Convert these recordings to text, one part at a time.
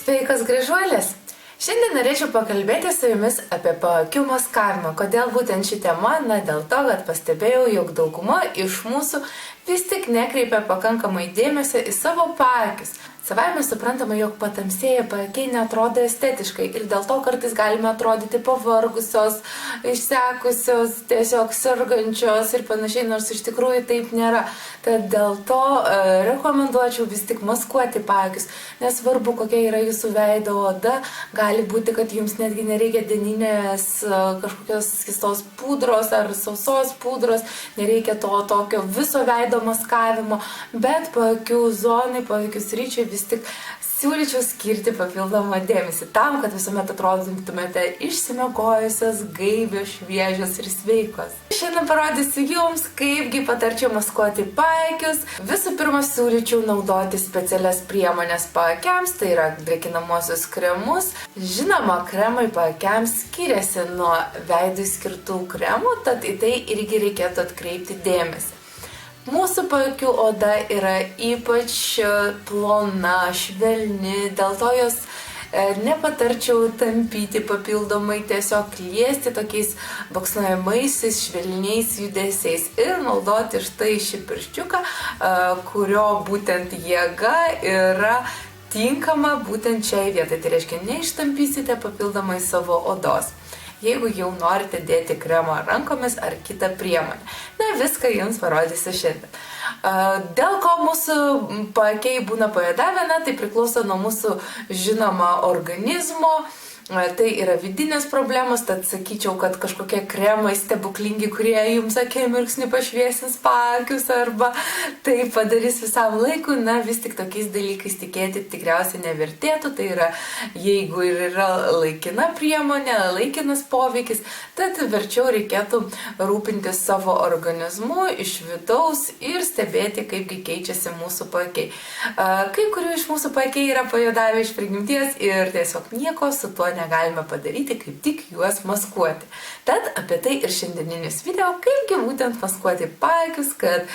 Sveikas gražuolės! Šiandien norėčiau pakalbėti su jumis apie paakių maskavimą. Kodėl būtent ši tema? Dėl to, kad pastebėjau, jog dauguma iš mūsų vis tik nekreipia pakankamai dėmesio į savo paakius. Savaime suprantama, jog patamsėję paakiai neatrodo estetiškai ir dėl to kartais galime atrodyti pavargusios, išsekusios, tiesiog sergančios ir panašiai, nors iš tikrųjų taip nėra. Tad dėl to rekomenduočiau vis tik maskuoti paakius, nesvarbu kokia yra jūsų veido oda, gali būti, kad jums netgi nereikia dieninės kažkokios skystos pudros ar sausos pudros, nereikia to tokio viso veido maskavimo, bet paakių zonai, paakių sričiai vis tik siūlyčiau skirti papildomą dėmesį tam, kad visuomet atrodytumėte išsimiegojusios, gaibios, šviežios ir sveikos. Šiandien parodysiu jums, kaipgi patarčiau maskuoti paakius. Visų pirma, siūlyčiau naudoti specialias priemonės paakiams, tai yra drėkinamosius kremus. Žinoma, kremai paakiams skiriasi nuo veidui skirtų kremų, tad į tai irgi reikėtų atkreipti dėmesį. Mūsų paakių oda yra ypač plona, švelni, dėl to jos nepatarčiau tampyti papildomai, tiesiog liesti tokiais baksnojamaisiais, švelniais judesiais ir naudoti štai šį pirščiuką, kurio būtent jėga yra tinkama būtent šiai vietai. Tai reiškia, neištampysite papildomai savo odos, jeigu jau norite dėti kremą rankomis ar kitą priemonę. Viską jums parodysiu šiandien. Dėl ko mūsų paakiai būna paėdavę, tai priklauso nuo mūsų žinoma organizmo. Tai yra vidinės problemos, tad sakyčiau, kad kažkokie kremai stebuklingi, kurie jums akimirksniu pašviesins paakius arba tai padarys visam laikui, vis tik tokiais dalykais tikėti tikriausiai nevertėtų. Tai yra, jeigu ir yra laikina priemonė, laikinas poveikis, tad verčiau reikėtų rūpintis savo organizmu iš vidaus ir stebėti, kaipgi keičiasi mūsų paakiai. Kai kurių iš mūsų paakiai yra pajuodavę iš prigimties ir tiesiog nieko su tuo negalime padaryti, kaip tik juos maskuoti. Tad apie tai ir šiandieninis video, kaipgi būtent maskuoti paakius, kad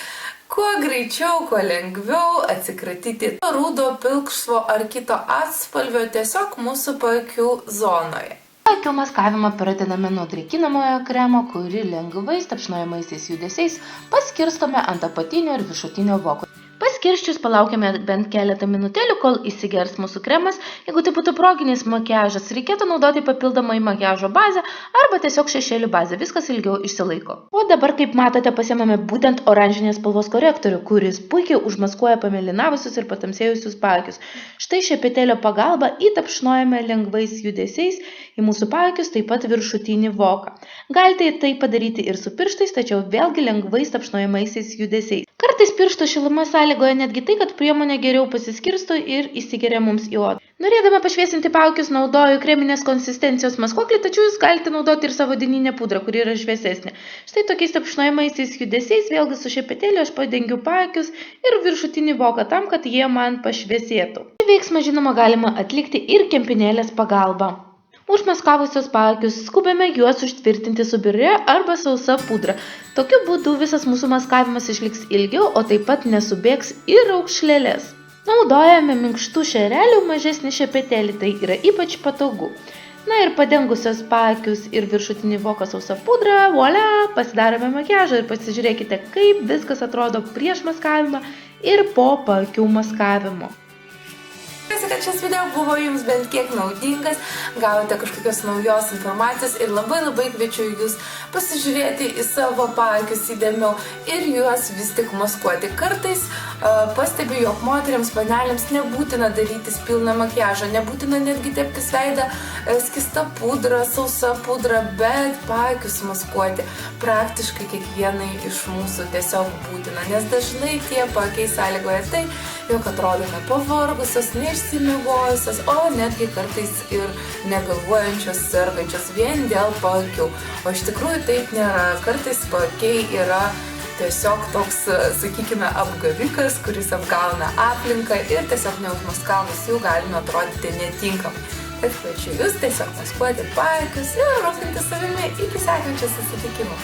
kuo greičiau, kuo lengviau atsikratyti rudo, pilkšvo ar kito atspalvio tiesiog mūsų paakių zonoje. Paakių maskavimą pradedame nuo drėkinamojo kremo, kurį lengvais tapšnojamaisiais judesiais paskirstome ant apatinio ir viršutinio voko. Paskirsčius palaukiame bent keletą minutėlių, kol įsigers mūsų kremas. Jeigu tai būtų proginis makiažas, reikėtų naudoti papildomai makiažo bazę arba tiesiog šešėlių bazę, viskas ilgiau išsilaiko. O dabar, kaip matote, pasiemame būtent oranžinės spalvos korektorių, kuris puikiai užmaskuoja pamėlynavusius ir patamsėjusius paakius. Štai šepetėlio pagalba įtapšnojame lengvais judesiais į mūsų paakius, taip pat viršutinį voką. Galite tai padaryti ir su pirštais, tačiau vėlgi lengvais tapšnojamaisiais judesiais. Kartais piršto šiluma sąlygoja netgi tai, kad priemonė geriau pasiskirsto ir įsigeria mums į odą. Norėdama pašviesinti paakius, naudoju kreminės konsistencijos maskuoklį, tačiau jūs galite naudoti ir savo dieninę pudrą, kuri yra šviesesnė. Štai tokiais tapšnojamaisiais judesiais, vėlgi su šepetėliu, aš padengiu paakius ir viršutinį voką tam, kad jie man pašviesėtų. Šį veiksmą, žinoma, galima atlikti ir kempinėlės pagalba. Užmaskavusios paakius skubame juos užtvirtinti su biure arba sausa pudra. Tokiu būdu visas mūsų maskavimas išliks ilgiau, o taip pat nesubėgs ir raukšlėlės. Naudojame minkštų šerelių mažesnį šepetėlį, tai yra ypač patogu. Ir padengusios paakius ir viršutinį voką sausa pudra, voila, pasidarome makiažą ir pasižiūrėkite, kaip viskas atrodo prieš maskavimą ir po paakių maskavimo. Tikiuosi, kad šis video buvo jums bent kiek naudingas, gavote kažkokios naujos informacijos ir labai kviečiu jūs pasižiūrėti į savo paakius įdėmiau ir juos vis tik maskuoti. Kartais pastebiu, jog moteriams, panelėms nebūtina darytis pilną makiažą, nebūtina netgi teptis veidą skista pudra, sausa pudra, bet paakius maskuoti praktiškai kiekvienai iš mūsų tiesiog būtina, nes dažnai tie paakiai sąlygoja tai, jog atrodome pavargusios, neišsimiegojusios, o netgi kartais ir negalvojančios, sergančios vien dėl paakių. O iš tikrųjų taip nėra. Kartais paakiai yra tiesiog toks, sakykime, apgavikas, kuris apgauna aplinką ir tiesiog neužmaskavus jų galime atrodyti netinkamai. Tad kviečiu jūs tiesiog maskuoti paakius ir rūpintis savimi iki sekančio susitikimo.